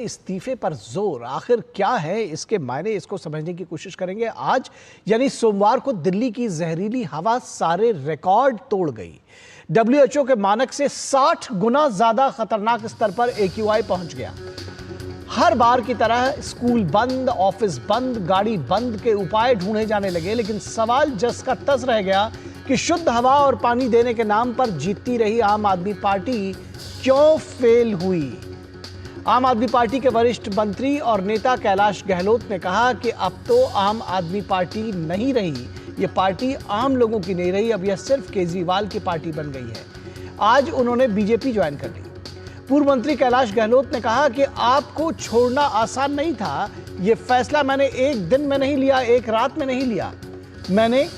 इस्तीफे पर जोर आखिर क्या है, इसके मायने इसको समझने की कोशिश करेंगे। आज यानी सोमवार को दिल्ली की जहरीली हवा सारे रिकॉर्ड तोड़ गई। WHO के मानक से 60 गुना ज्यादा खतरनाक स्तर पर AQI पहुंच गया। हर बार की तरह स्कूल बंद, ऑफिस बंद, गाड़ी बंद के उपाय ढूंढे जाने लगे, लेकिन सवाल जस का तस रह गया कि शुद्ध हवा और पानी देने के नाम पर जीतती रही आम आदमी पार्टी क्यों फेल हुई। आम आदमी पार्टी के वरिष्ठ मंत्री और नेता कैलाश गहलोत ने कहा कि अब तो आम आदमी पार्टी नहीं रही, ये पार्टी आम लोगों की नहीं रही, अब यह सिर्फ केजरीवाल की पार्टी बन गई है। आज उन्होंने बीजेपी ज्वाइन कर ली। पूर्व मंत्री कैलाश गहलोत ने कहा कि आपको छोड़ना आसान नहीं था, यह फैसला मैंने एक दिन में नहीं लिया, एक रात में नहीं लिया। मैंने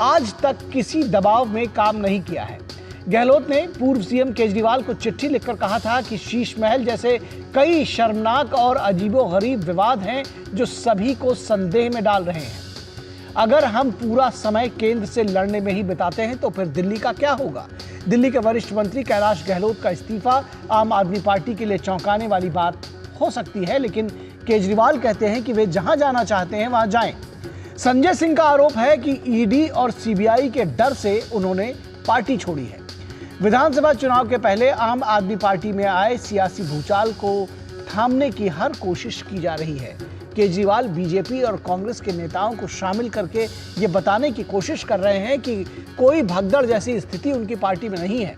आज तक किसी दबाव में काम नहीं किया है। गहलोत ने पूर्व सीएम केजरीवाल को चिट्ठी लिखकर कहा था कि शीश महल जैसे कई शर्मनाक और अजीबोगरीब विवाद हैं जो सभी को संदेह में डाल रहे हैं। अगर हम पूरा समय केंद्र से लड़ने में ही बिताते हैं तो फिर दिल्ली का क्या होगा। दिल्ली के वरिष्ठ मंत्री कैलाश गहलोत का इस्तीफा आम आदमी पार्टी के लिए चौंकाने वाली बात हो सकती है, लेकिन केजरीवाल कहते हैं कि वे जहां जाना चाहते हैं वहां जाएं। संजय सिंह का आरोप है कि ईडी और सीबीआई के डर से उन्होंने पार्टी छोड़ी है। विधानसभा चुनाव के पहले आम आदमी पार्टी में आए सियासी भूचाल को थामने की हर कोशिश की जा रही है। केजरीवाल बीजेपी और कांग्रेस के नेताओं को शामिल करके ये बताने की कोशिश कर रहे हैं कि कोई भगदड़ जैसी स्थिति उनकी पार्टी में नहीं है।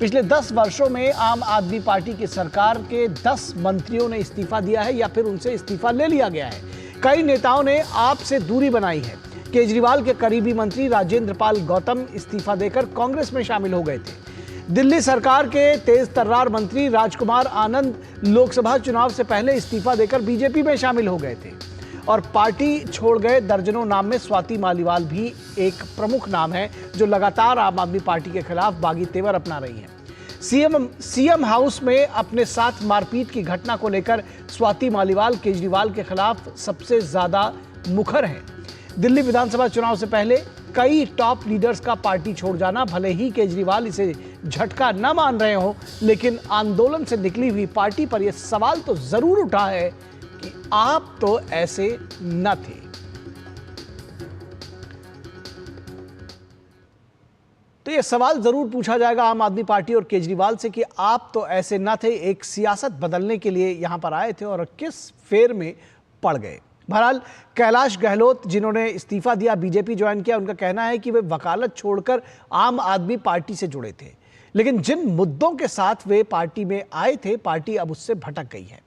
पिछले 10 वर्षों में आम आदमी पार्टी की सरकार के 10 मंत्रियों ने इस्तीफा दिया है या फिर उनसे इस्तीफा ले लिया गया है। कई नेताओं ने आप से दूरी बनाई है। केजरीवाल के करीबी मंत्री राजेंद्र पाल गौतम इस्तीफा देकर कांग्रेस में शामिल हो गए थे। दिल्ली सरकार के तेज तर्रार मंत्री राजकुमार आनंद लोकसभा चुनाव से पहले इस्तीफा देकर बीजेपी में शामिल हो गए थे और पार्टी छोड़ गए दर्जनों नाम में स्वाति मालीवाल भी एक प्रमुख नाम है जो लगातार आम आदमी पार्टी के खिलाफ बागी तेवर अपना रही है। सीएम हाउस में अपने साथ मारपीट की घटना को लेकर स्वाति मालीवाल केजरीवाल के खिलाफ सबसे ज्यादा मुखर हैं। दिल्ली विधानसभा चुनाव से पहले कई टॉप लीडर्स का पार्टी छोड़ जाना, भले ही केजरीवाल इसे झटका न मान रहे हो, लेकिन आंदोलन से निकली हुई पार्टी पर यह सवाल तो जरूर उठा है कि आप तो ऐसे न थे। तो यह सवाल जरूर पूछा जाएगा आम आदमी पार्टी और केजरीवाल से कि आप तो ऐसे न थे, एक सियासत बदलने के लिए यहां पर आए थे और किस फेर में पड़ गए। बहरहाल कैलाश गहलोत जिन्होंने इस्तीफा दिया, बीजेपी ज्वाइन किया, उनका कहना है कि वे वकालत छोड़कर आम आदमी पार्टी से जुड़े थे, लेकिन जिन मुद्दों के साथ वे पार्टी में आए थे, पार्टी अब उससे भटक गई है।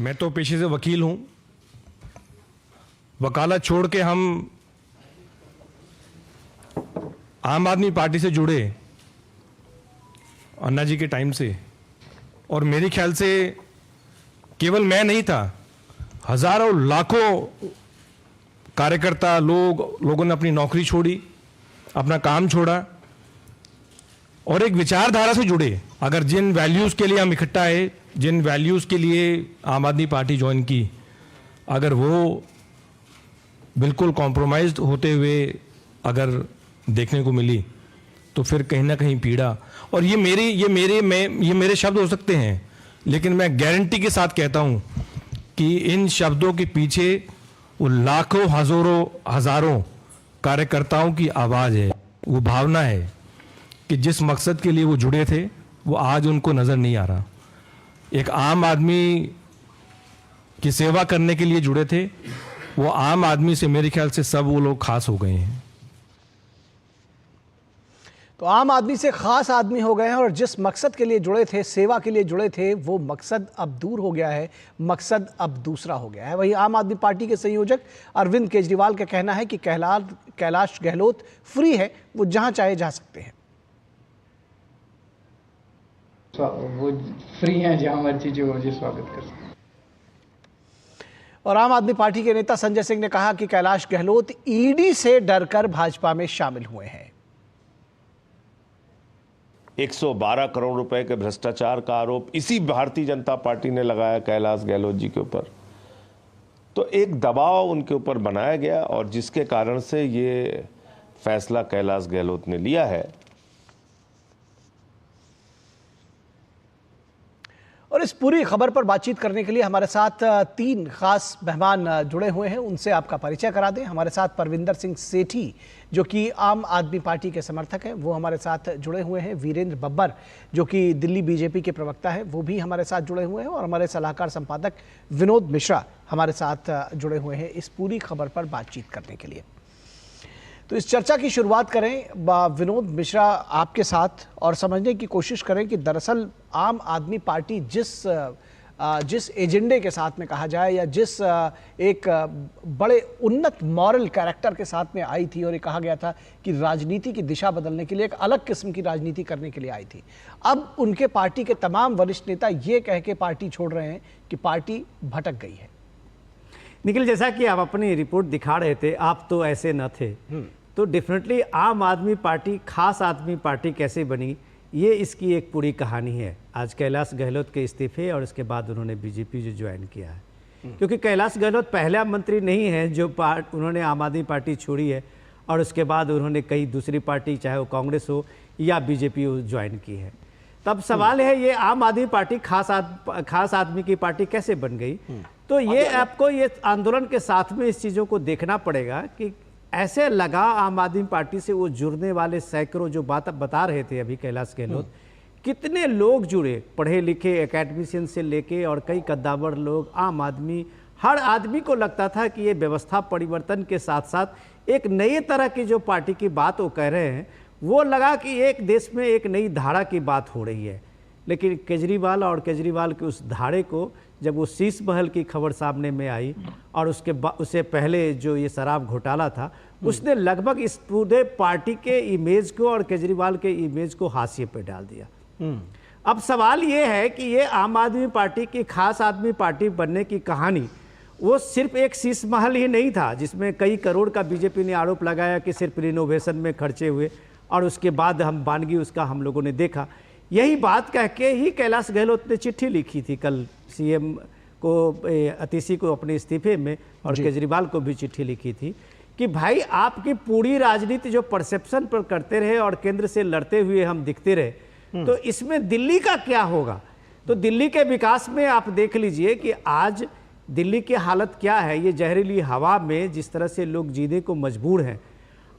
मैं तो पेशे से वकील हूं। वकालत छोड़ के हम आम आदमी पार्टी से जुड़े अन्ना जी के टाइम से, और मेरे ख्याल से केवल मैं नहीं था, हजारों लाखों कार्यकर्ता लोगों ने अपनी नौकरी छोड़ी, अपना काम छोड़ा और एक विचारधारा से जुड़े। अगर जिन वैल्यूज के लिए हम इकट्ठा है, जिन वैल्यूज के लिए आम आदमी पार्टी ज्वाइन की, अगर वो बिल्कुल कॉम्प्रोमाइज्ड होते हुए अगर देखने को मिली तो फिर कहीं ना कहीं पीड़ा। और ये मेरे शब्द हो सकते हैं, लेकिन मैं गारंटी के साथ कहता हूं कि इन शब्दों के पीछे वो लाखों हजारों कार्यकर्ताओं की आवाज है, वो भावना है कि जिस मकसद के लिए वो जुड़े थे वो आज उनको नजर नहीं आ रहा। एक आम आदमी की सेवा करने के लिए जुड़े थे, वो आम आदमी से मेरे ख्याल से सब वो लोग खास हो गए हैं। तो आम आदमी से खास आदमी हो गए हैं और जिस मकसद के लिए जुड़े थे, सेवा के लिए जुड़े थे, वो मकसद अब दूर हो गया है, मकसद अब दूसरा हो गया है। वहीं आम आदमी पार्टी के संयोजक अरविंद केजरीवाल का कहना है कि कैलाश गहलोत फ्री है, वो जहां चाहे जा सकते हैं। वो फ्री हैं, जहां मर्जी जो मर्जी स्वागत कर सकते हैं। और आम आदमी पार्टी के नेता संजय सिंह ने कहा कि कैलाश गहलोत ईडी से डरकर भाजपा में शामिल हुए हैं। 112 करोड़ रुपए के भ्रष्टाचार का आरोप इसी भारतीय जनता पार्टी ने लगाया कैलाश गहलोत जी के ऊपर, तो एक दबाव उनके ऊपर बनाया गया और जिसके कारण से ये फैसला कैलाश गहलोत ने लिया है और इस पूरी खबर पर बातचीत करने के लिए हमारे साथ तीन खास मेहमान जुड़े हुए हैं। उनसे आपका परिचय करा दें। हमारे साथ परविंदर सिंह सेठी जो कि आम आदमी पार्टी के समर्थक हैं, वो हमारे साथ जुड़े हुए हैं। वीरेंद्र बब्बर जो कि दिल्ली बीजेपी के प्रवक्ता हैं, वो भी हमारे साथ जुड़े हुए हैं। और हमारे सलाहकार संपादक विनोद मिश्रा हमारे साथ जुड़े हुए हैं इस पूरी खबर पर बातचीत करने के लिए। तो इस चर्चा की शुरुआत करें विनोद मिश्रा आपके साथ और समझने की कोशिश करें कि दरअसल आम आदमी पार्टी जिस एजेंडे के साथ में कहा जाए या जिस एक बड़े उन्नत मॉरल कैरेक्टर के साथ में आई थी और ये कहा गया था कि राजनीति की दिशा बदलने के लिए, एक अलग किस्म की राजनीति करने के लिए आई थी, अब उनके पार्टी के तमाम वरिष्ठ नेता ये कह के पार्टी छोड़ रहे हैं कि पार्टी भटक गई है। निखिल, जैसा कि आप अपनी रिपोर्ट दिखा रहे थे, आप तो ऐसे न थे, तो डेफिनेटली आम आदमी पार्टी खास आदमी पार्टी कैसे बनी, ये इसकी एक पूरी कहानी है। आज कैलाश गहलोत के इस्तीफे और उसके बाद उन्होंने बीजेपी जो ज्वाइन किया है, क्योंकि कैलाश गहलोत पहला मंत्री नहीं है जो उन्होंने आम आदमी पार्टी छोड़ी है और उसके बाद उन्होंने कई दूसरी पार्टी, चाहे वो कांग्रेस हो या बीजेपी हो, ज्वाइन की है। तब सवाल है ये आम आदमी पार्टी खास आदमी की पार्टी कैसे बन गई। तो ये आपको ये आंदोलन के साथ में इस चीज़ों को देखना पड़ेगा कि ऐसे लगा आम आदमी पार्टी से वो जुड़ने वाले सैकड़ों, जो बात बता रहे थे अभी कैलाश गहलोत, कितने लोग जुड़े, पढ़े लिखे एकेडमिशियन से लेके और कई कद्दावर लोग, आम आदमी, हर आदमी को लगता था कि ये व्यवस्था परिवर्तन के साथ साथ एक नई तरह की जो पार्टी की बात वो कह रहे हैं, वो लगा कि एक देश में एक नई धारा की बात हो रही है। लेकिन केजरीवाल और केजरीवाल के उस धारे को, जब वो शीश महल की खबर सामने में आई और उससे पहले जो ये शराब घोटाला था, उसने लगभग इस पूरे पार्टी के इमेज को और केजरीवाल के इमेज को हाशिए पे डाल दिया। अब सवाल ये है कि ये आम आदमी पार्टी की खास आदमी पार्टी बनने की कहानी वो सिर्फ एक शीश महल ही नहीं था जिसमें कई करोड़ का बीजेपी ने आरोप लगाया कि सिर्फ रिनोवेशन में खर्चे हुए, और उसके बाद हम बानगी उसका हम लोगों ने देखा। यही बात कह के ही कैलाश गहलोत ने चिट्ठी लिखी थी कल सीएम को, अतिशी को, अपने इस्तीफे में, और केजरीवाल को भी चिट्ठी लिखी थी कि भाई आपकी पूरी राजनीति जो परसेप्शन पर करते रहे और केंद्र से लड़ते हुए हम दिखते रहे, तो इसमें दिल्ली का क्या होगा। तो दिल्ली के विकास में आप देख लीजिए कि आज दिल्ली की हालत क्या है। ये जहरीली हवा में जिस तरह से लोग जीने को मजबूर हैं,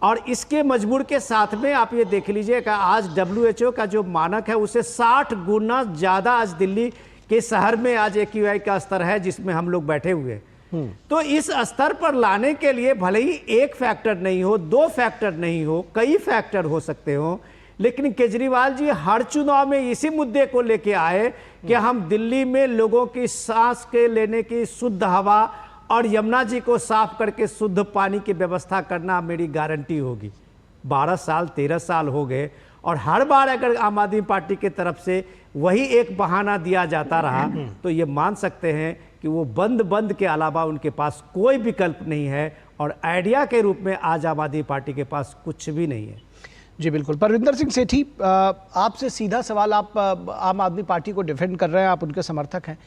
और इसके मजबूर के साथ में आप ये देख लीजिए कि आज WHO का जो मानक है उससे 60 गुना ज़्यादा आज दिल्ली के शहर में आज AQI का स्तर है जिसमें हम लोग बैठे हुए हैं। तो इस स्तर पर लाने के लिए भले ही एक फैक्टर नहीं हो, दो फैक्टर नहीं हो, कई फैक्टर हो सकते हो, लेकिन केजरीवाल जी हर चुनाव में इसी मुद्दे को लेके आए कि हम दिल्ली में लोगों की सांस के लेने की शुद्ध हवा और यमुना जी को साफ करके शुद्ध पानी की व्यवस्था करना मेरी गारंटी होगी। 12 साल 13 साल हो गए और हर बार अगर आम आदमी पार्टी की तरफ से वही एक बहाना दिया जाता रहा तो ये मान सकते हैं कि वो बंद के अलावा उनके पास कोई विकल्प नहीं है, और आइडिया के रूप में आज आम आदमी पार्टी के पास कुछ भी नहीं है। जी बिल्कुल। परविंदर सिंह सेठी, आपसे सीधा सवाल, आप आम आदमी पार्टी को डिफेंड कर रहे हैं, आप उनके समर्थक हैं।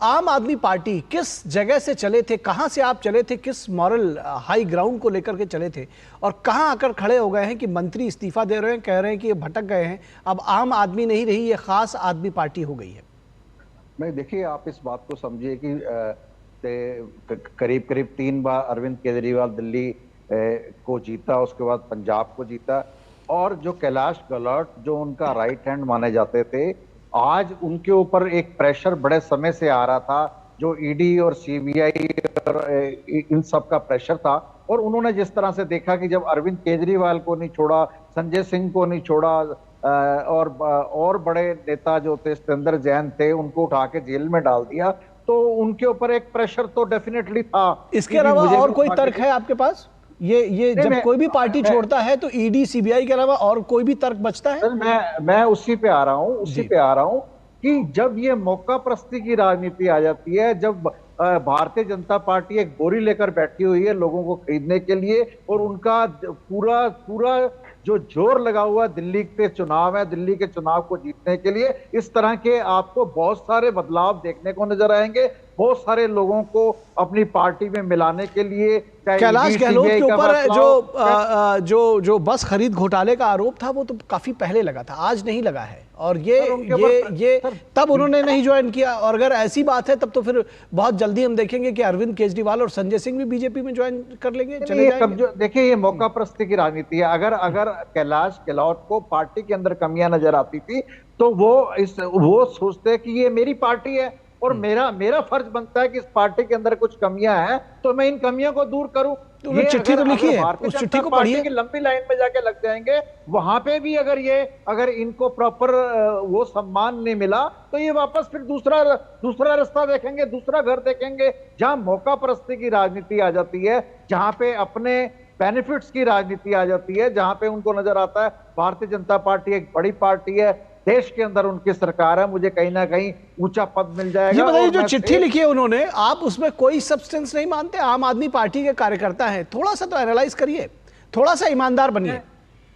आम आदमी पार्टी किस जगह से चले थे, कहां से आप चले थे, किस मॉरल हाई ग्राउंड को लेकर के चले थे, और कहां आकर खड़े हो गए हैं कि मंत्री इस्तीफा दे रहे हैं, कह रहे हैं कि ये भटक गए हैं, अब आम आदमी नहीं रही, ये खास आदमी पार्टी हो गई है। नहीं, देखिए, आप इस बात को समझिए कि करीब करीब 3 बार अरविंद केजरीवाल दिल्ली को जीता, उसके बाद पंजाब को जीता, और जो कैलाश गहलोत जो उनका राइट हैंड माने जाते थे, आज उनके ऊपर एक प्रेशर बड़े समय से आ रहा था, जो ईडी और सीबीआई और इन सब का प्रेशर था। और उन्होंने जिस तरह से देखा कि जब अरविंद केजरीवाल को नहीं छोड़ा, संजय सिंह को नहीं छोड़ा, और बड़े नेता जो थे, सत्येंद्र जैन थे, उनको उठा के जेल में डाल दिया, तो उनके ऊपर एक प्रेशर तो डेफिनेटली था। इसके अलावा और कोई तर्क है आपके पास? ये जब कोई भी पार्टी छोड़ता है तो ईडी सीबीआई के अलावा और कोई भी तर्क बचता है? मैं उसी पे आ रहा हूं कि जब ये मौका प्रस्ती की राजनीति आ जाती है, जब भारतीय जनता पार्टी एक बोरी लेकर बैठी हुई है लोगों को खरीदने के लिए, और उनका पूरा जो जोर लगा हुआ दिल्ली के चुनाव है, दिल्ली के चुनाव को जीतने के लिए, इस तरह के आपको बहुत सारे बदलाव देखने को नजर आएंगे। बहुत सारे लोगों को अपनी पार्टी में मिलाने के लिए, कैलाश गहलोत के ऊपर जो बस खरीद घोटाले का आरोप था वो तो काफी पहले लगा था, आज नहीं लगा है। और ये तब उन्होंने नहीं ज्वाइन किया, और अगर ऐसी बात है तब तो फिर बहुत जल्दी हम देखेंगे कि अरविंद केजरीवाल और संजय सिंह भी बीजेपी में ज्वाइन कर लेंगे, चले जाएंगे। देखिए, ये मौका परस्ती की राजनीति है। अगर कैलाश गहलोत को पार्टी के अंदर कमियां नजर आती थी तो वो सोचते कि ये मेरी पार्टी है और मेरा फर्ज बनता है कि इस पार्टी के अंदर कुछ कमियां हैं तो मैं इन कमियों को दूर करूं। तो चिट्ठी तो लिखी है, उस चिट्ठी को पढ़िए। की लंबी लाइन में जाके लग जाएंगे, वहां पे भी अगर इनको प्रॉपर वो सम्मान नहीं मिला तो ये वापस फिर दूसरा रास्ता देखेंगे, दूसरा घर देखेंगे। जहां मौका परस्ती की राजनीति आ जाती है, जहां पे अपने बेनिफिट्स की राजनीति आ जाती है, जहां पे उनको नजर आता है भारतीय जनता पार्टी एक बड़ी पार्टी है, देश के अंदर उनकी सरकार है, मुझे कहीं ना कहीं ऊंचा पद मिल जाएगा। ये बताइए, जो चिट्ठी लिखी है उन्होंने, आप उसमें कोई सब्सटेंस नहीं मानते? आम आदमी पार्टी के कार्यकर्ता हैं, थोड़ा सा तो एनालाइज करिए, थोड़ा सा ईमानदार बनिए।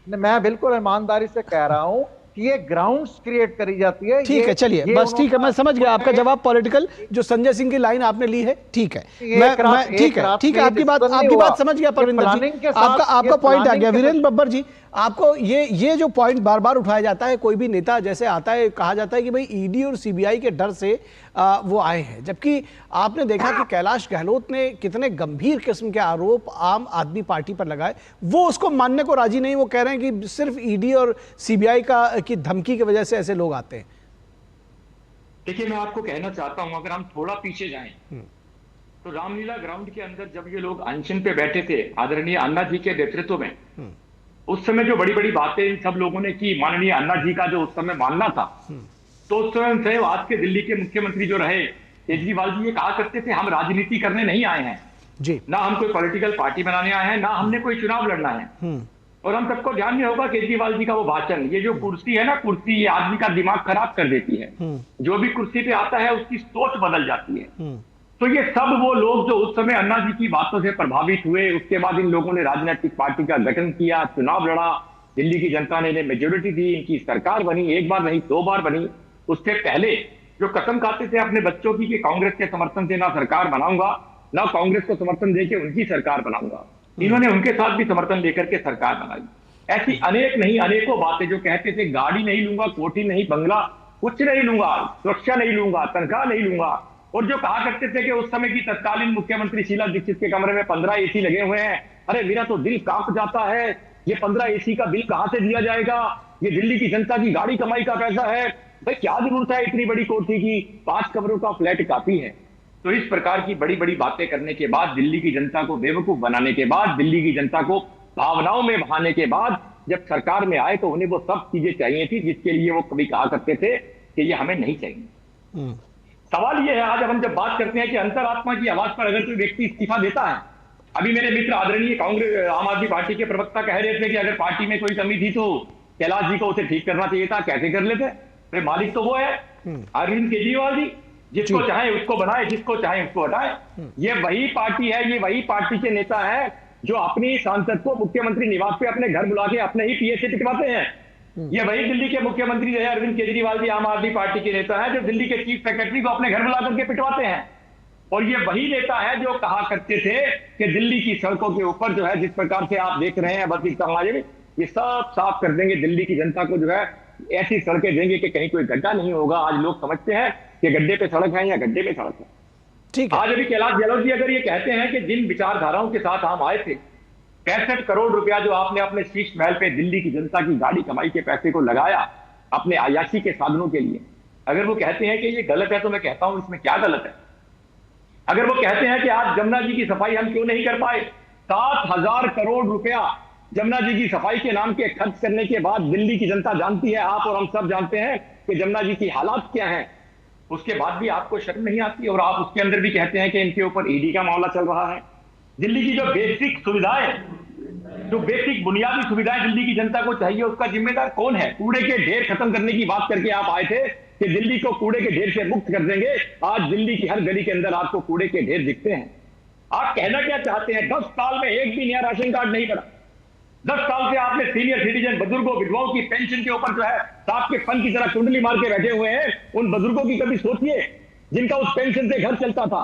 मैं बिल्कुल ईमानदारी से कह रहा हूं कि ये ग्राउंड्स क्रिएट करी जाती है। ठीक है, चलिए बस, ठीक है, मैं समझ गया आपका जवाब पॉलिटिकल, जो संजय सिंह की लाइन आपने ली है, ठीक है, ठीक है, आपकी बात समझ गया परविंदर जी, आपका पॉइंट आ गया। वीरेंद्र बब्बर जी, आपको ये जो पॉइंट बार बार उठाया जाता है, कोई भी नेता जैसे आता है, कहा जाता है कि भाई ईडी और सीबीआई के डर से वो आए हैं, जबकि आपने देखा कि कैलाश गहलोत ने कितने गंभीर किस्म के आरोप आम आदमी पार्टी पर लगाए, वो उसको मानने को राजी नहीं। वो कह रहे हैं कि सिर्फ ईडी और सीबीआई की धमकी की वजह से ऐसे लोग आते हैं। देखिए, मैं आपको कहना चाहता हूं, अगर हम थोड़ा पीछे जाएं तो रामलीला ग्राउंड के अंदर जब ये लोग अनशन पे बैठे थे आदरणीय अन्ना जी के नेतृत्व में, उस समय जो बड़ी बड़ी बातें इन सब लोगों ने की, माननीय अन्ना जी का जो उस समय मानना था, तो उस समय आज के दिल्ली के मुख्यमंत्री जो रहे केजरीवाल जी, ये कहा करते थे हम राजनीति करने नहीं आए हैं जी, ना हम कोई पॉलिटिकल पार्टी बनाने आए हैं, ना हमने कोई चुनाव लड़ना है। और हम सबको ध्यान में होगा केजरीवाल जी का वो भाषण, ये जो कुर्सी है ना, कुर्सी ये आदमी का दिमाग खराब कर देती है। जो भी कुर्सी पे आता है उसकी सोच बदल जाती है। तो ये सब वो लोग जो उस समय अन्ना जी की बातों से प्रभावित हुए, उसके बाद इन लोगों ने राजनीतिक पार्टी का गठन किया, चुनाव लड़ा, दिल्ली की जनता ने मेजोरिटी दी, इनकी सरकार बनी, एक बार नहीं 2 बार बनी। उससे पहले जो कसम खाते थे अपने बच्चों की कि कांग्रेस के समर्थन से ना सरकार बनाऊंगा, ना कांग्रेस को समर्थन देके उनकी सरकार बनाऊंगा, इन्होंने उनके साथ भी समर्थन लेकर के सरकार बनाई। ऐसी अनेक नहीं अनेकों बातें जो कहते थे गाड़ी नहीं लूंगा, कोठी नहीं, बंगला कुछ नहीं लूंगा, सुरक्षा नहीं लूंगा, तनख्वाह नहीं लूंगा, और जो कहा करते थे कि उस समय की तत्कालीन मुख्यमंत्री शीला दीक्षित के कमरे में 15 एसी लगे हुए हैं, अरे मेरा तो दिल कांप जाता है, ये 15 एसी का बिल कहां से दिया जाएगा, ये दिल्ली की जनता की गाड़ी कमाई का पैसा है, भाई क्या जरूरत है इतनी बड़ी कोठी की, 5 कमरों का फ्लैट काफी है। तो इस प्रकार की बड़ी बड़ी बातें करने के बाद, दिल्ली की जनता को बेवकूफ बनाने के बाद, दिल्ली की जनता को भावनाओं में बहाने के बाद जब सरकार में आए तो उन्हें वो सब चीजें चाहिए थी जिसके लिए वो कभी कहा करते थे कि ये हमें नहीं चाहिए। सवाल ये है, आज हम जब बात करते हैं कि अंतरात्मा की आवाज पर अगर कोई व्यक्ति इस्तीफा देता है, अभी मेरे मित्र आदरणीय कांग्रेस आम आदमी पार्टी के प्रवक्ता कह रहे थे कि अगर पार्टी में कोई कमी थी तो कैलाश जी को उसे ठीक करना चाहिए था, कैसे कर लेते? अरे मालिक तो वो है अरविंद केजरीवाल जी, जिसको चाहे उसको बनाए, जिसको चाहे उसको हटाए। ये वही पार्टी है, ये वही पार्टी के नेता है जो अपनी सांसद को मुख्यमंत्री निवास पे अपने घर बुला के अपने ही पीए से पिटवाते हैं। ये वही दिल्ली के मुख्यमंत्री रहे अरविंद केजरीवाल जी, आम आदमी पार्टी के नेता है, जो दिल्ली के चीफ सेक्रेटरी को अपने घर बुला करके पिटवाते हैं। और ये वही नेता है जो कहा करते थे कि दिल्ली की सड़कों के ऊपर जो है, जिस प्रकार से आप देख रहे हैं बस समाज में, ये सब साफ कर देंगे, दिल्ली की जनता को जो है ऐसी सड़कें देंगे कि कहीं कोई गड्ढा नहीं होगा। आज लोग समझते हैं कि गड्ढे पे सड़क है या गड्ढे पे सड़क है। ठीक है, आज अभी कैलाश गहलोत जी अगर ये कहते हैं कि जिन विचारधाराओं के साथ हम आए थे, 65 करोड़ रुपया जो आपने अपने शीश महल पे दिल्ली की जनता की गाड़ी कमाई के पैसे को लगाया अपने अयाशी के साधनों के लिए, अगर वो कहते हैं कि ये गलत है तो मैं कहता हूं इसमें क्या गलत है। अगर वो कहते हैं कि आज जमुना जी की सफाई हम क्यों नहीं कर पाए, 7,000 करोड़ रुपया जमुना जी की सफाई के नाम के खर्च करने के बाद दिल्ली की जनता जानती है, आप और हम सब जानते हैं कि जमुना जी की हालात क्या है, उसके बाद भी आपको शर्म नहीं आती और आप उसके अंदर भी कहते हैं कि इनके ऊपर ईडी का मामला चल रहा है। दिल्ली की जो बेसिक सुविधाएं, जो बेसिक बुनियादी सुविधाएं दिल्ली की जनता को चाहिए, उसका जिम्मेदार कौन है? कूड़े के ढेर खत्म करने की बात करके आप आए थे कि दिल्ली को कूड़े के ढेर से मुक्त कर देंगे। आज दिल्ली की हर गली के अंदर आपको कूड़े के ढेर दिखते हैं। आप कहना क्या चाहते हैं? 10 साल में एक भी नया राशन कार्ड नहीं बना। 10 साल से आपने सीनियर सिटीजन बुजुर्गों विधवाओं की पेंशन के ऊपर जो है सांप के फन की तरह कुंडली मार के बैठे हुए हैं। उन बुजुर्गों की कभी सोचिए जिनका उस पेंशन से घर चलता था,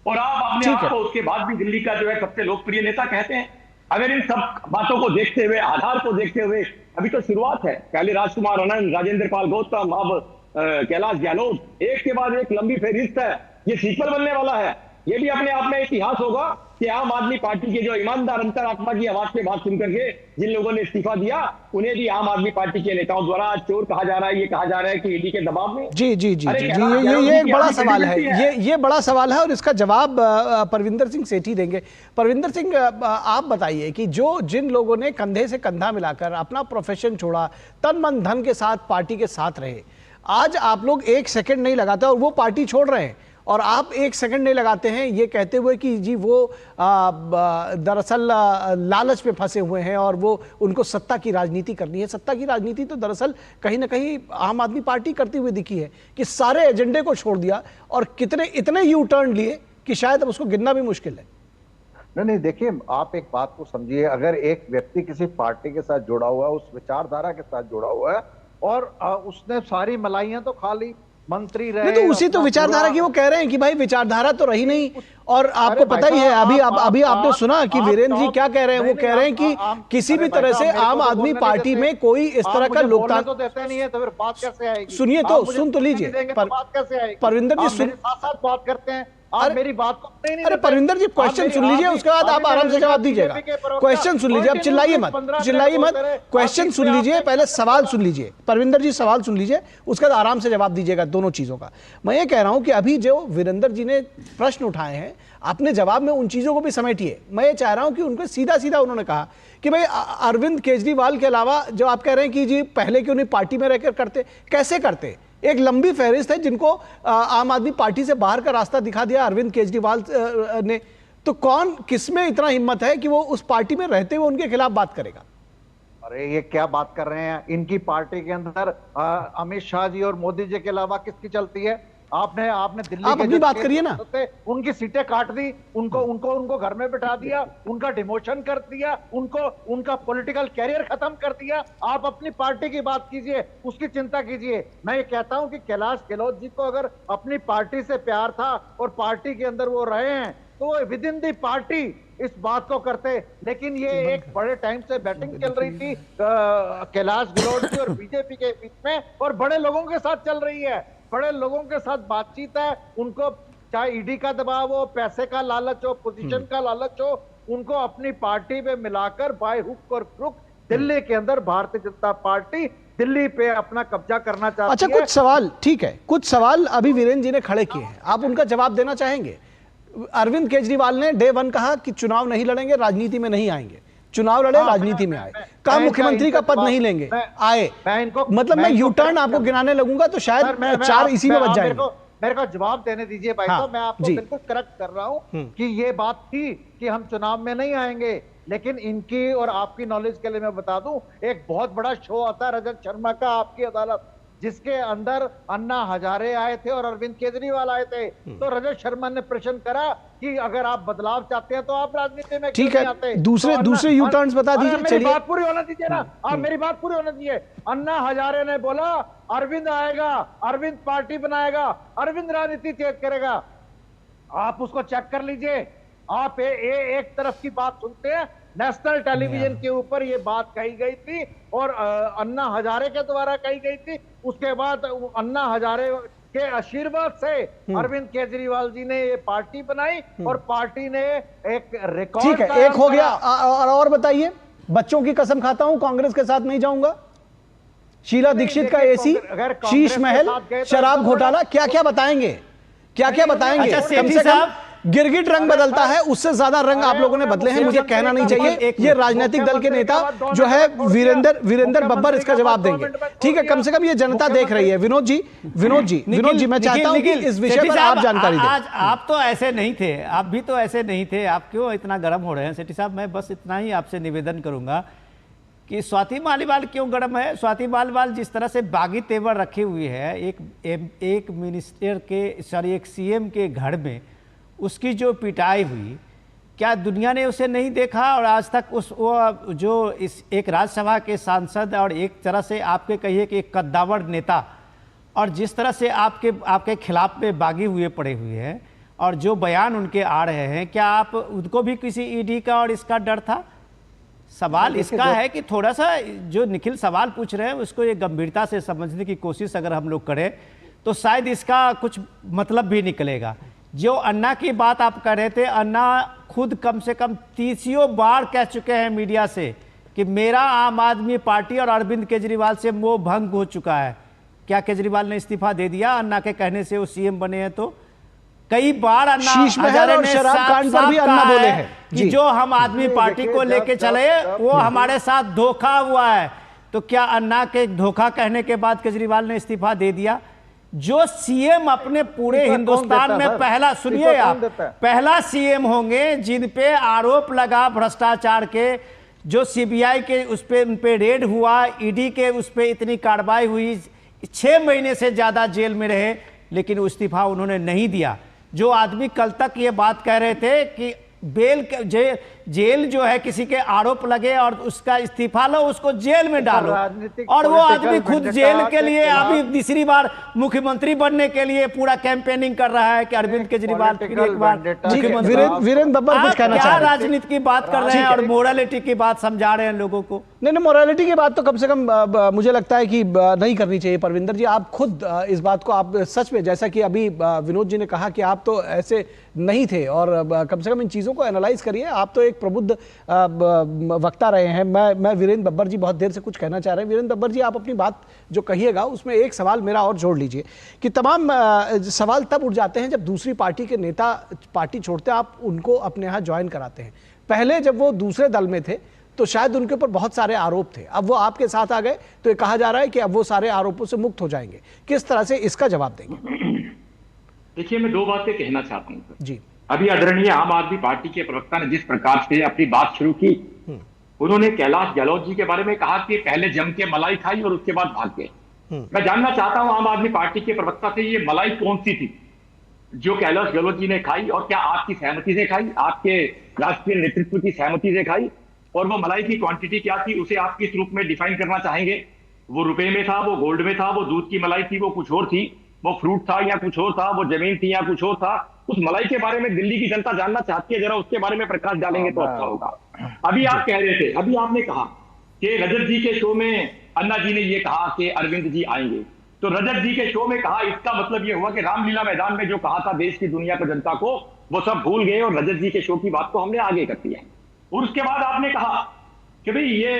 और आप अपने ठीक आप है। को उसके बाद भी दिल्ली का जो है सबसे लोकप्रिय नेता कहते हैं। अगर इन सब बातों को देखते हुए, आधार को देखते हुए, अभी तो शुरुआत है, पहले राजकुमार आनंद, राजेंद्र पाल गौतम, अब कैलाश गहलोत, एक के बाद एक लंबी फहरिस्त है, ये सीक्वल बनने वाला है। ये भी अपने आप में इतिहास होगा कि आम आदमी पार्टी के जो ईमानदार अंतरात्मा की आवाज पे बात सुनकर के जिन लोगों ने इस्तीफा दिया, उन्हें भी आम आदमी पार्टी के नेताओं द्वारा आज चोर कहा जा रहा है। ये कहा जा रहा है कि ईडी के दबाव में। जी जी जी अरे जी कैलाश जी, गहलोत ये जी एक की बड़ा अपनी सवाल है, credibility ये बड़ा सवाल है और इसका जवाब परविंदर सिंह सेठी देंगे। परविंदर सिंह, आप बताइए कि जो जिन लोगों ने कंधे से कंधा मिलाकर अपना प्रोफेशन छोड़ा, तन मन धन के साथ पार्टी के साथ रहे, आज आप लोग एक सेकंड नहीं लगाते और वो पार्टी छोड़ रहे हैं, और आप एक सेकंड नहीं लगाते हैं ये कहते हुए कि जी वो दरअसल लालच में फंसे हुए हैं और वो उनको सत्ता की राजनीति करनी है। सत्ता की राजनीति तो दरअसल कहीं ना कहीं आम आदमी पार्टी करती हुई दिखी है कि सारे एजेंडे को छोड़ दिया और कितने इतने यू टर्न लिए कि शायद अब उसको गिनना भी मुश्किल है। नहीं, देखिए, आप एक बात को समझिए, अगर एक व्यक्ति किसी पार्टी के साथ जुड़ा हुआ है, उस विचारधारा के साथ जुड़ा हुआ है, और उसने सारी मलाइयां तो खा ली, मंत्री रहे, नहीं तो उसी तो विचारधारा की वो कह रहे हैं कि भाई विचारधारा तो रही नहीं। और आपको पता ही है, अभी आपने सुना कि वीरेंद्र जी क्या कह रहे हैं, वो कह रहे हैं कि किसी भी तरह से आम आदमी पार्टी में कोई इस तरह का लोकतंत्र देते नहीं है, तो फिर बात कैसे आएगी? सुनिए तो, सुन तो लीजिए, बात कैसे आएगी? परविंदर जी आप सुन, मेरे साथ बात करते हैं, आप मेरी बात को नहीं अरे परविंदर जी क्वेश्चन सुन लीजिए, उसके बाद आप आराम से जवाब दीजिएगा। क्वेश्चन सुन लीजिए, अब चिल्लाइए मत, चिल्लाइए मत, क्वेश्चन सुन लीजिए, पहले सवाल सुन लीजिए। परविंदर जी सवाल सुन लीजिए, उसके बाद आराम से जवाब दीजिएगा दोनों चीजों का। मैं ये कह रहा हूं कि अभी जो वीरेंद्र जी ने प्रश्न उठाए हैं, अपने जवाब में उन चीजों को भी समेटिए। मैं ये चाह रहा हूं कि उनको सीधा सीधा उन्होंने कहा कि भाई अरविंद केजरीवाल के अलावा जो आप कह रहे हैं कि जी पहले क्यों नहीं पार्टी में रहकर करते, कैसे करते? एक लंबी फहरिस्त है जिनको आम आदमी पार्टी से बाहर का रास्ता दिखा दिया अरविंद केजरीवाल ने, तो कौन किसमें इतना हिम्मत है कि वो उस पार्टी में रहते हुए उनके खिलाफ बात करेगा? अरे ये क्या बात कर रहे हैं? इनकी पार्टी के अंदर अमित शाह जी और मोदी जी के अलावा किसकी चलती है? आपने दिल्ली आप के अपनी बात करिए ना। उनकी सीटें काट दी, उनको घर में बिठा दिया, उनका डिमोशन कर दिया, उनका पॉलिटिकल कैरियर खत्म कर दिया। आप अपनी पार्टी की बात कीजिए, उसकी चिंता कीजिए। मैं ये कहता हूं कि कैलाश गहलोत जी को अगर अपनी पार्टी से प्यार था और पार्टी के अंदर वो रहे हैं, तो वो विद इन दी पार्टी इस बात को करते। लेकिन ये एक बड़े टाइम से बैटिंग चल रही थी कैलाश गहलोत जी और बीजेपी के बीच में, और बड़े लोगों के साथ चल रही है, बड़े लोगों के साथ बातचीत है। उनको चाहे ईडी का दबाव हो, पैसे का लालच हो, पोजीशन का लालच हो, उनको अपनी पार्टी में मिलाकर बाय हुक और क्रुक दिल्ली के अंदर भारतीय जनता पार्टी दिल्ली पे अपना कब्जा करना चाहती है। अच्छा, कुछ सवाल, ठीक है, कुछ सवाल अभी वीरेंद्र जी ने खड़े किए हैं, आप उनका जवाब देना चाहेंगे? अरविंद केजरीवाल ने डे 1 कहा कि चुनाव नहीं लड़ेंगे, राजनीति में नहीं आएंगे। चुनाव लड़े, राजनीति में आए, कहा मुख्यमंत्री का पद नहीं लेंगे, आए। मतलब मैं यू टर्न आपको गिनाने लगूंगा तो शायद 4 इसी में बच जाएंगे। मेरे को जवाब देने दीजिए भाई साहब। मैं आपको बिल्कुल करेक्ट कर रहा हूं कि ये बात थी कि हम चुनाव में नहीं आएंगे, लेकिन इनकी और आपकी नॉलेज के लिए मैं बता दूं, एक बहुत बड़ा शो आता है रजत शर्मा का, आपकी अदालत, जिसके अंदर अन्ना हजारे आए थे और अरविंद केजरीवाल आए थे। तो रजत शर्मा ने प्रश्न करा कि अगर आप बदलाव चाहते हैं तो आप राजनीति में क्यों नहीं आते? दूसरे यू टर्न्स बता दीजिए। मेरी बात पूरी होना दीजिए ना, आप मेरी बात पूरी होना दीजिए। अन्ना हजारे ने बोला अरविंद आएगा, अरविंद पार्टी बनाएगा, अरविंद राजनीति तेज करेगा। आप उसको चेक कर लीजिए। आप एक तरफ की बात सुनते हैं, नेशनल टेलीविजन के ऊपर ये बात कही गई थी और अन्ना हजारे के द्वारा कही गई थी। उसके बाद अन्ना हजारे के आशीर्वाद से अरविंद केजरीवाल जी ने ये पार्टी बनाई और पार्टी ने एक रिकॉर्ड। ठीक है, एक हो गया। और बताइए, बच्चों की कसम खाता हूं कांग्रेस के साथ नहीं जाऊंगा, शीला दीक्षित का एसी, शीश महल, शराब घोटाला, क्या क्या बताएंगे, क्या क्या बताएंगे? कम से कम गिरगिट रंग बदलता है, उससे ज्यादा रंग आप लोगों ने बदले हैं, मुझे कहना नहीं चाहिए। ये राजनीतिक दल के नेता जो है वीरेंद्र बब्बर इसका जवाब देंगे। ठीक है, कम से कम ये जनता देख रही है। विनोद जी, मैं चाहता हूं कि इस विषय पर आप जानकारी दें। आज आप तो ऐसे नहीं थे, आप भी तो ऐसे नहीं थे, आप क्यों इतना गर्म हो रहे हैं? सेठी साहब, मैं बस इतना ही आपसे निवेदन करूंगा कि स्वाति मालीवाल क्यों गर्म है? स्वाति मालीवाल जिस तरह से बागी तेवर रखी हुई है एक मिनिस्टर के, एक सीएम के घर में, उसकी जो पिटाई हुई, क्या दुनिया ने उसे नहीं देखा? और आज तक वो जो इस एक राज्यसभा के सांसद और एक तरह से आपके कहिए कि एक कद्दावर नेता, और जिस तरह से आपके खिलाफ में बागी हुए पड़े हुए हैं और जो बयान उनके आ रहे हैं, क्या आप उनको भी किसी ईडी का और इसका डर था? सवाल इसका है कि थोड़ा सा जो निखिल सवाल पूछ रहे हैं उसको ये गंभीरता से समझने की कोशिश अगर हम लोग करें तो शायद इसका कुछ मतलब भी निकलेगा। जो अन्ना की बात आप कर रहे थे, अन्ना खुद कम से कम 30 बार कह चुके हैं मीडिया से कि मेरा आम आदमी पार्टी और अरविंद केजरीवाल से मोह भंग हो चुका है। क्या केजरीवाल ने इस्तीफा दे दिया अन्ना के कहने से वो सीएम बने हैं? तो कई बार अन्ना हजारे ने साफ कहा है कि जो हम आदमी पार्टी को लेके चले वो हमारे साथ धोखा हुआ है। तो क्या अन्ना के धोखा कहने के बाद केजरीवाल ने इस्तीफा दे दिया? जो सीएम अपने पूरे हिंदुस्तान में पहला, सुनिए आप, पहला सीएम होंगे जिन पे आरोप लगा भ्रष्टाचार के, जो सीबीआई के उस पे उन पे रेड हुआ, ईडी के उस पे इतनी कार्रवाई हुई, 6 महीने से ज्यादा जेल में रहे, लेकिन इस्तीफा उन्होंने नहीं दिया। जो आदमी कल तक ये बात कह रहे थे कि जेल जो है किसी के आरोप लगे और उसका इस्तीफा लो, उसको जेल में डालो, और वो आदमी खुद जेल के लिए अभी तीसरी बार मुख्यमंत्री बनने के लिए पूरा कैंपेनिंग कर रहा है कि अरविंद केजरीवाल फिर एक बार मुख्यमंत्री। वीरेंद्र बब्बर कुछ कहना चाह रहे हैं? राजनीति की बात कर रहे हैं और मोरालिटी की बात समझा रहे हैं लोगों को। नहीं, मोरालिटी की बात तो कम से कम मुझे लगता है कि नहीं करनी चाहिए। परविंदर जी, आप खुद इस बात को, आप सच में, जैसा कि अभी विनोद जी ने कहा कि आप तो ऐसे नहीं थे, और कम से कम इन चीज़ों को एनालाइज करिए। आप तो एक प्रबुद्ध वक्ता रहे हैं। मैं वीरेंद्र बब्बर जी बहुत देर से कुछ कहना चाह रहे हैं। वीरेंद्र बब्बर जी, आप अपनी बात जो कहिएगा उसमें एक सवाल मेरा और जोड़ लीजिए कि तमाम सवाल तब उठ जाते हैं जब दूसरी पार्टी के नेता पार्टी छोड़ते हैं, आप उनको अपने यहाँ ज्वाइन कराते हैं। पहले जब वो दूसरे दल में थे तो शायद उनके ऊपर बहुत सारे आरोप थे, अब वो आपके साथ आ गए तो ये कहा जा रहा है कि अब वो सारे आरोपों से मुक्त हो जाएंगे। किस तरह से इसका जवाब देंगे? देखिए, मैं 2 बातें कहना चाहता हूँ जी। अभी आदरणीय आम आदमी पार्टी के प्रवक्ता ने जिस प्रकार से अपनी बात शुरू की, उन्होंने कैलाश गहलोत जी के बारे में कहा कि पहले जम के मलाई खाई और उसके बाद भाग गए। मैं जानना चाहता हूं आम आदमी पार्टी के प्रवक्ता से, ये मलाई कौन सी थी जो कैलाश गहलोत जी ने खाई, और क्या आपकी सहमति से खाई, आपके राष्ट्रीय नेतृत्व की सहमति से खाई, और वो मलाई की क्वांटिटी क्या थी, उसे आप किस रूप में डिफाइन करना चाहेंगे? वो रुपए में था, वो गोल्ड में था, वो दूध की मलाई थी, वो कुछ और थी, वो फ्रूट था या कुछ और था, वो जमीन थी या कुछ और था? उस मलाई के बारे में दिल्ली की जनता जानना चाहती है, जरा उसके बारे में प्रकाश डालेंगे तो अच्छा होगा। अभी आप कह रहे थे, अभी आपने कहा कि रजत जी के शो में अन्ना जी ने ये कहा कि अरविंद जी आएंगे, तो रजत जी के शो में कहा, इसका मतलब ये हुआ कि रामलीला मैदान में जो कहा था देश की दुनिया को, जनता को, वो सब भूल गए और रजत जी के शो की बात को हमने आगे कर दिया। और उसके बाद आपने कहा कि भाई ये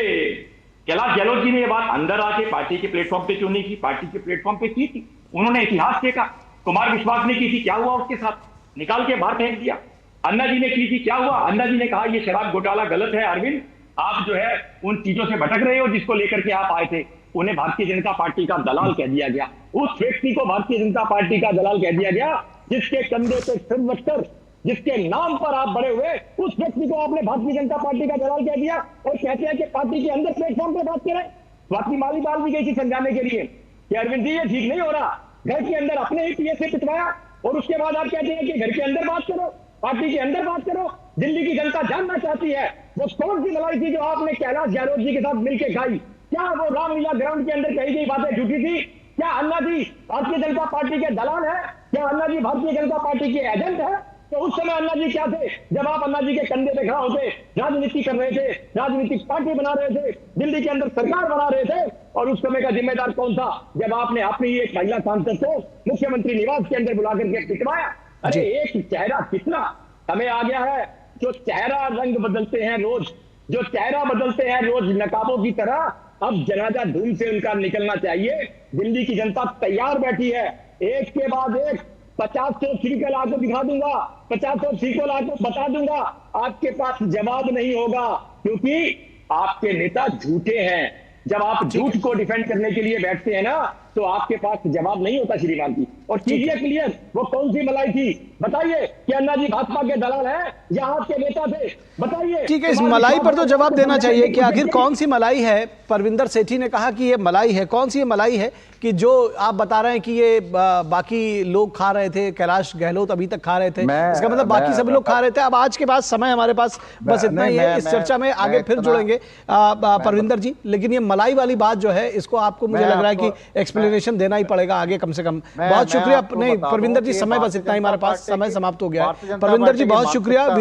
कैलाश गहलोत जी ने ये बात अंदर आके पार्टी के प्लेटफॉर्म पे क्यों नहीं की? पार्टी के प्लेटफॉर्म पे की थी, उन्होंने इतिहास देखा। कुमार विश्वास ने की थी, क्या हुआ उसके साथ? निकाल के बाहर फेंक दिया। अन्ना जी ने की थी, क्या हुआ? अन्ना जी ने कहा ये शराब घोटाला गलत है अरविंद, आप जो है उन चीजों से भटक रहे हो जिसको लेकर के आप आए थे। उन्हें भारतीय जनता पार्टी का दलाल कह दिया गया। उस व्यक्ति को भारतीय जनता पार्टी का दलाल कह दिया गया जिसके कंधे पे सिर रखकर, जिसके नाम पर आप बड़े हुए, उस व्यक्ति को आपने भारतीय जनता पार्टी का दलाल कह दिया। और कहते हैं कि पार्टी के अंदर प्लेटफॉर्म पर बात करें। स्वाति मालीवाल भी गई थी समझाने के लिए कि अरविंद जी ये ठीक नहीं हो रहा, घर के अंदर अपने ही पीए से पिटवाया, और उसके बाद आप कहते हैं कि घर के अंदर बात करो, पार्टी के अंदर बात करो। दिल्ली की जनता जानना चाहती है वो कौन सी मलाई थी जो आपने कैलाश गहलोत जी के साथ मिलकर खाई। क्या वो रामलीला ग्राउंड के अंदर कही गई बातें झूठी थी? क्या अन्ना जी भारतीय जनता पार्टी के दलाल है? क्या अन्ना जी भारतीय जनता पार्टी के एजेंट है? तो उस समय अन्ना जी क्या थे जब आप अन्ना जी के कंधे पे खड़ा होते राजनीति कर रहे थे, राजनीतिक पार्टी बना रहे थे, दिल्ली के अंदर सरकार बना रहे थे? और उस समय का जिम्मेदार कौन था जब आपने अपनी एक महिला सांसद को मुख्यमंत्री निवास के अंदर बुला करके पिटवाया? अरे एक चेहरा, कितना समय आ गया है जो चेहरा रंग बदलते हैं रोज, जो चेहरा बदलते हैं रोज नकाबों की तरह। अब जनाजा धूम से उनका निकलना चाहिए। दिल्ली की जनता तैयार बैठी है, एक के बाद एक 50 सीक्वल आपको दिखा दूंगा, 50 सीक्वल आपको बता दूंगा। आपके पास जवाब नहीं होगा क्योंकि आपके नेता झूठे हैं। जब आप झूठ को डिफेंड करने के लिए बैठते हैं ना तो आपके पास जवाब नहीं होता श्रीमान जी। और कीजिए क्लियर, वो कौन सी मलाई थी बताइए? कि अन्ना जी भाजपा के दलाल है या आपके नेता थे? बताइए। ठीक है, इस मलाई पर तो जवाब देना चाहिए कि आखिर कौन सी मलाई है। परविंदर सेठी ने कहा कि ये मलाई है, कौन सी ये मलाई है कि जो आप बता रहे हैं कि ये बाकी लोग खा रहे थे, कैलाश गहलोत अभी तक खा रहे थे, इसका मतलब बाकी सभी लोग खा रहे थे। अब आज के बाद समय हमारे पास बस इतना ही है, इस चर्चा में आगे फिर जुड़ेंगे परविंदर जी। लेकिन ये मलाई वाली बात जो है इसको आपको मुझे लग रहा है कि एक्सप्लेनेशन एक्सप्लेनेशन देना ही पड़ेगा आगे कम से कम। मैं बहुत शुक्रिया। आपको नहीं बता दूं परविंदर जी, कि समय बस भारतीय इतना ही हमारे जनता पास, पार्टी समय की- समाप्त हो गया भारतीय है। जनता परविंदर जी पार्टी की बहुत शुक्रिया। मानसिकता-